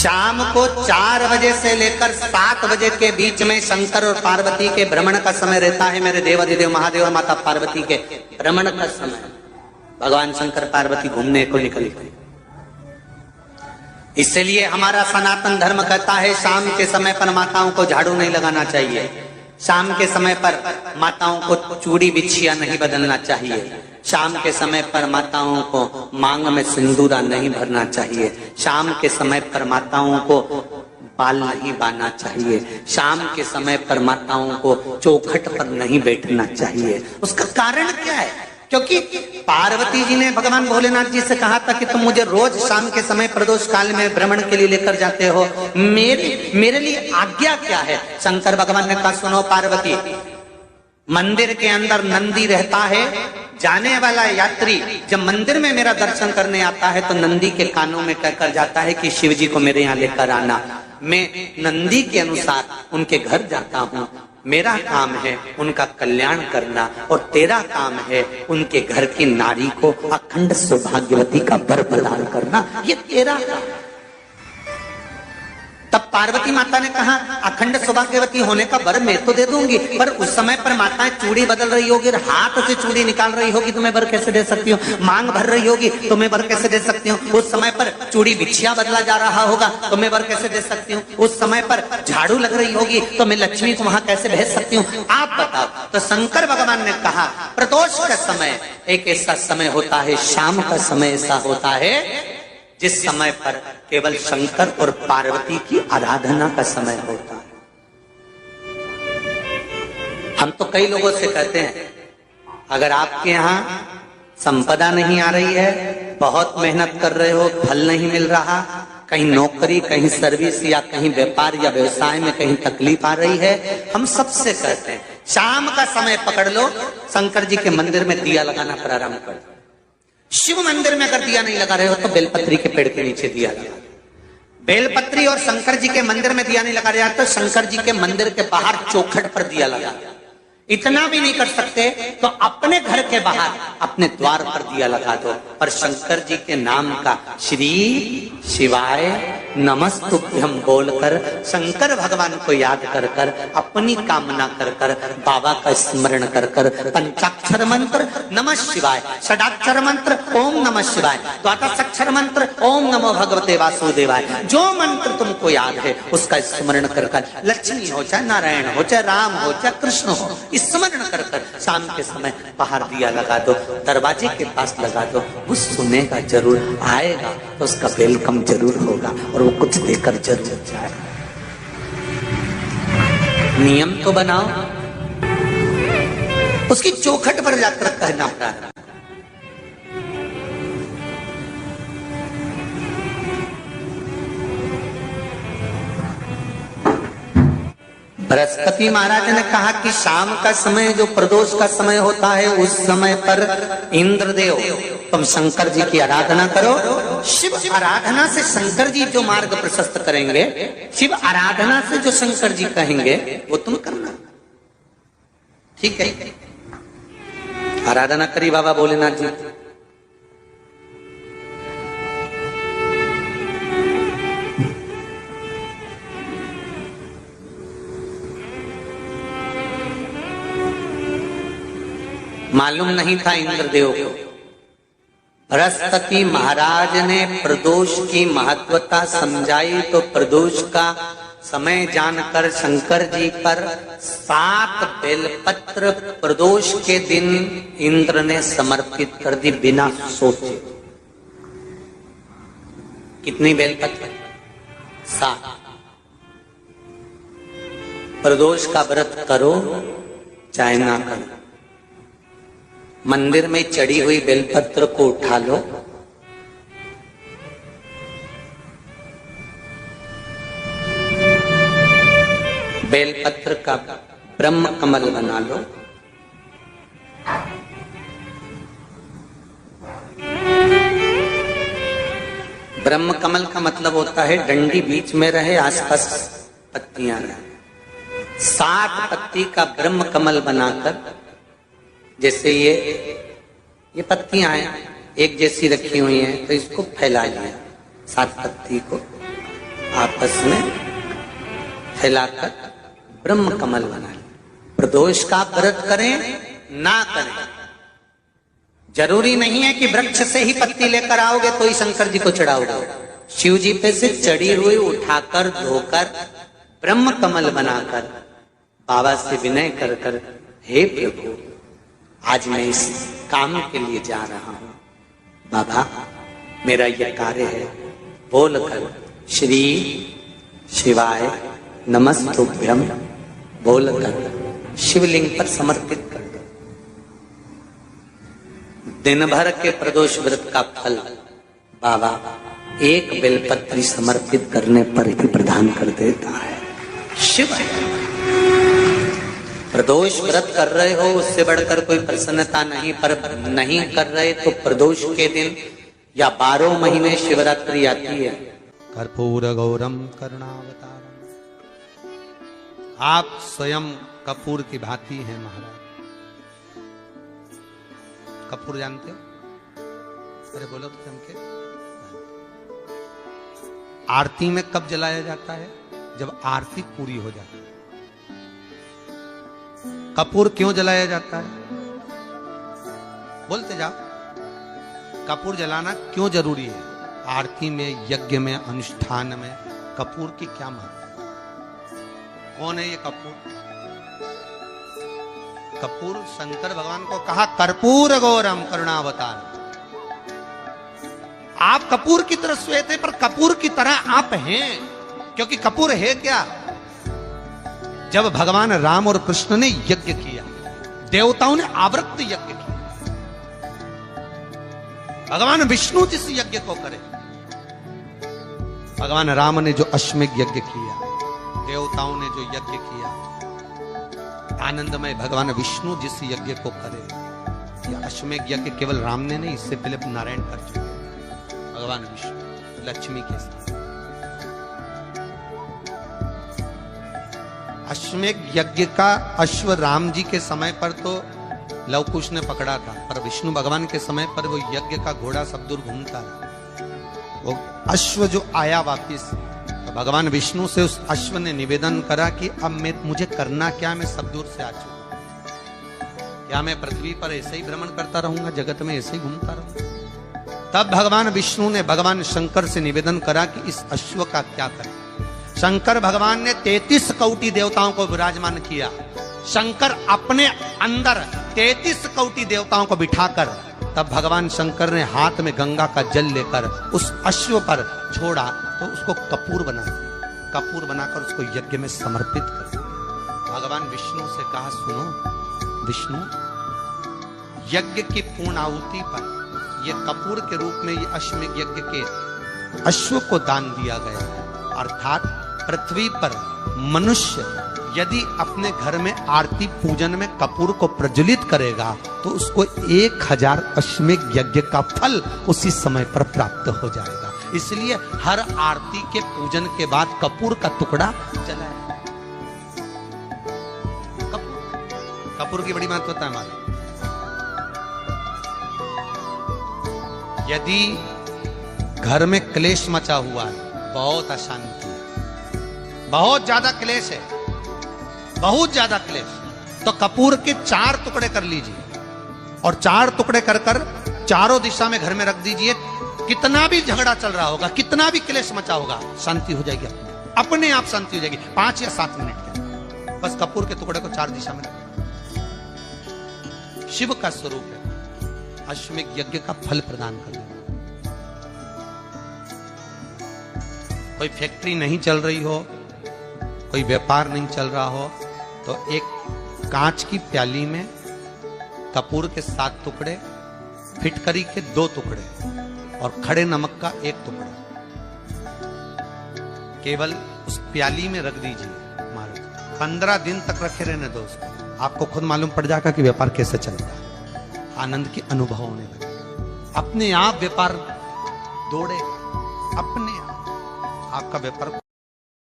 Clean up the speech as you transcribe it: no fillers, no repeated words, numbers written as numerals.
शाम को 4 बजे से लेकर 7 बजे के बीच में शंकर और पार्वती के भ्रमण का समय रहता है। मेरे देवाधिदेव महादेव और माता पार्वती के भ्रमण का समय, भगवान शंकर पार्वती घूमने को निकल गए। इसलिए हमारा सनातन धर्म कहता है शाम के समय पर माताओं को झाड़ू नहीं लगाना चाहिए, शाम के समय पर माताओं को चूड़ी बिछिया नहीं बदलना चाहिए, शाम के समय पर माताओं को मांग में सिंदूरा नहीं भरना चाहिए, शाम के समय पर माताओं को बाल नहीं बांधना चाहिए, शाम के समय पर माताओं को चौखट पर नहीं बैठना चाहिए। उसका कारण क्या है? क्योंकि पार्वती जी ने भगवान भोलेनाथ जी से कहा था कि तुम मुझे रोज शाम के समय प्रदोष काल में भ्रमण के लिए लेकर जाते हो, मेरे लिए आज्ञा क्या है? शंकर भगवान ने कहा सुनो पार्वती, मंदिर के अंदर नंदी रहता है, जाने वाला यात्री जब मंदिर में मेरा दर्शन करने आता है तो नंदी के कानों में कहकर जाता है कि शिव जी को मेरे यहाँ लेकर आना। मैं नंदी के अनुसार उनके घर जाता हूँ, मेरा काम है उनका कल्याण करना और तेरा काम है उनके घर की नारी को अखंड सौभाग्यवती का वर प्रदान करना, ये तेरा काम। तब पार्वती माता ने कहा अखंड सौभाग्यवती होने का वर मैं तो दे दूंगी, पर उस समय पर माताएं चूड़ी बदल रही होगी, हाथ से चूड़ी निकाल रही होगी तो मैं वर कैसे दे सकती हूँ? मांग भर रही होगी तो मैं वर कैसे दे सकती हूँ? उस समय पर चूड़ी बिछिया बदला जा रहा होगा तो मैं वर कैसे दे सकती हूँ? उस समय पर झाड़ू लग रही होगी तो मैं लक्ष्मी को वहां कैसे भेज सकती हूँ? आप बताओ। तो शंकर भगवान ने कहा प्रदोष का समय एक ऐसा समय होता है, शाम का समय ऐसा होता है जिस समय पर केवल शंकर और पार्वती की आराधना का समय होता है। हम तो कई लोगों से कहते हैं अगर आपके यहां संपदा नहीं आ रही है, बहुत मेहनत कर रहे हो, फल नहीं मिल रहा, कहीं नौकरी, कहीं सर्विस या कहीं व्यापार या व्यवसाय में कहीं तकलीफ आ रही है, हम सबसे कहते हैं शाम का समय पकड़ लो, शंकर जी के मंदिर में दिया लगाना प्रारंभ कर दो। शिव मंदिर में अगर दिया नहीं लगा रहे हो तो बेलपत्री के पेड़ के नीचे दिया लगा। बेलपत्री और शंकर जी के मंदिर में दिया नहीं लगा रहा तो शंकर जी के मंदिर के बाहर चौखट पर दिया लगा। इतना भी नहीं कर सकते तो अपने घर के बाहर अपने द्वार पर दिया लगा दो, पर शंकर जी के नाम का श्री शिवाय नमस्तुभ्यं बोलकर शंकर भगवान को याद कर कर अपनी कामना कर कर बाबा का स्मरण कर कर पंचाक्षर मंत्र नमः शिवाय, षडाक्षर मंत्र ओम नमः शिवाय, द्वादशाक्षर मंत्र ओम नमो भगवते वासुदेवाय, जो मंत्र तुमको याद है उसका स्मरण कर कर लक्ष्मी हो चाहे नारायण हो चाहे राम हो चाहे कृष्ण हो स्मरण कर कर शाम के समय बाहर दिया लगा दो, दरवाजे के पास लगा दो। वो सुनेगा जरूर, आएगा तो उसका वेलकम जरूर होगा और वो कुछ देकर जरूर जाएगा। नियम तो बनाओ, उसकी चौखट पर जाकर कहना प्रारंभ। बृहस्पति महाराज ने कहा कि शाम का समय जो प्रदोष का समय होता है उस समय पर इंद्रदेव तुम शंकर जी की आराधना करो। शिव आराधना से शंकर जी जो मार्ग प्रशस्त करेंगे, शिव आराधना से जो शंकर जी कहेंगे वो तुम करना, ठीक है? आराधना करी बाबा भोलेनाथ जी। मालूम नहीं था इंद्रदेव को। बृहस्पति महाराज ने प्रदोष की महत्वता समझाई तो प्रदोष का समय जानकर शंकर जी पर 7 बेलपत्र प्रदोष के दिन इंद्र ने समर्पित कर दी बिना सोचे। कितनी बेलपत्र? 7। प्रदोष का व्रत करो चाहे ना करो, मंदिर में चढ़ी हुई बेलपत्र को उठा लो, बेलपत्र का ब्रह्म कमल बना लो, ब्रह्म कमल का मतलब होता है डंडी बीच में रहे, आसपास पत्तियां रहे। 7 पत्ती का ब्रह्म कमल बनाकर, जैसे ये पत्तियां हैं एक जैसी रखी हुई हैं तो इसको फैला लिया 7 पत्ती को, आपस में फैलाकर ब्रह्म कमल बना लें। प्रदोष का व्रत करें ना करें, जरूरी नहीं है कि वृक्ष से ही पत्ती लेकर आओगे तो ही शंकर जी को चढ़ाओगे। शिव जी पे से चढ़ी हुई उठाकर धोकर ब्रह्म कमल बनाकर बाबा से विनय कर कर, हे प्रभु आज मैं इस काम के लिए जा रहा हूं, बाबा मेरा यह कार्य है, बोलकर श्री शिवाय नमस्तुभ्यम बोलकर शिवलिंग पर समर्पित कर दो। दिन भर के प्रदोष व्रत का फल बाबा एक बेलपत्री समर्पित करने पर ही प्रदान कर देता है। शिव प्रदोष व्रत कर रहे हो उससे बढ़कर कोई प्रसन्नता नहीं, पर नहीं कर रहे तो प्रदोष के दिन या 12 महीने शिवरात्रि आती है। कर्पूर गौरम करुणावतारम, आप स्वयं कपूर की भांति हैं महाराज। कपूर जानते हो? अरे बोलो तो चमके। आरती में कब जलाया जाता है? जब आरती पूरी हो जाती है। कपूर क्यों जलाया जाता है? बोलते जाओ। कपूर जलाना क्यों जरूरी है? आरती में, यज्ञ में, अनुष्ठान में कपूर की क्या महत्व? कौन है ये कपूर? कपूर शंकर भगवान को कहा कर्पूर गौरम करुणावतार। आप कपूर की तरह श्वेत है, पर कपूर की तरह आप हैं, क्योंकि कपूर है क्या? जब भगवान राम और कृष्ण ने यज्ञ किया, देवताओं ने आवृत्त यज्ञ किया। भगवान विष्णु जिस यज्ञ को करे, भगवान राम ने जो अश्वमेध यज्ञ किया, देवताओं ने जो यज्ञ किया, आनंदमय भगवान विष्णु जिस यज्ञ को करे, यह अश्वमेध यज्ञ केवल राम ने नहीं, इससे पहले नारायण कर चुके भगवान विष्णु लक्ष्मी के साथ। अश्वमेध यज्ञ का अश्व राम जी के समय पर तो लवकुश ने पकड़ा था, पर विष्णु भगवान के समय पर वो यज्ञ का घोड़ा सब दूर घूमता रहा। वो अश्व जो आया वापिस, तो भगवान विष्णु से उस अश्व ने निवेदन करा कि अब मुझे करना क्या, मैं सब दूर से आ चुका, क्या मैं पृथ्वी पर ऐसे ही भ्रमण करता रहूंगा, जगत में ऐसे ही घूमता रहूंगा? तब भगवान विष्णु ने भगवान शंकर से निवेदन करा कि इस अश्व का क्या करें। शंकर भगवान ने 33 कोटि देवताओं को विराजमान किया। शंकर अपने अंदर 33 कोटि देवताओं को बिठाकर, तब भगवान शंकर ने हाथ में गंगा का जल लेकर उस अश्व पर छोड़ा, तो उसको कपूर बना दिया। कपूर बनाकर उसको यज्ञ में समर्पित कर दिया। भगवान विष्णु से कहा, सुनो विष्णु, यज्ञ की पूर्ण आहुति पर ये कपूर के रूप में ये अश्वमेध यज्ञ के अश्व को दान दिया गया है। अर्थात पृथ्वी पर मनुष्य यदि अपने घर में आरती पूजन में कपूर को प्रज्वलित करेगा तो उसको 1000 अश्वमेध यज्ञ का फल उसी समय पर प्राप्त हो जाएगा। इसलिए हर आरती के पूजन के बाद कपूर का टुकड़ा जलाया। कपूर की बड़ी महत्वता है हमारी। यदि घर में क्लेश मचा हुआ है, बहुत अशांति है, बहुत ज्यादा क्लेश है, बहुत ज्यादा क्लेश, तो कपूर के 4 टुकड़े कर लीजिए और 4 टुकड़े कर कर चारों दिशा में घर में रख दीजिए। कितना भी झगड़ा चल रहा होगा, कितना भी क्लेश मचा होगा, शांति हो जाएगी, अपने आप शांति हो जाएगी। 5 या 7 मिनट के बस कपूर के टुकड़े को 4 दिशा में रख। शिव का स्वरूप है, अश्वमेध यज्ञ का फल प्रदान कर देना। कोई फैक्ट्री नहीं चल रही हो, कोई व्यापार नहीं चल रहा हो, तो एक कांच की प्याली में कपूर के 7 टुकड़े, फिटकरी के 2 टुकड़े और खड़े नमक का 1 टुकड़ा केवल उस प्याली में रख दीजिए महाराज। 15 दिन तक रखे रहने दो उसको, आपको खुद मालूम पड़ जाएगा कि व्यापार कैसे चलता है। आनंद की अनुभव होने लगे, अपने आप व्यापार दौड़े, अपने आप आपका व्यापार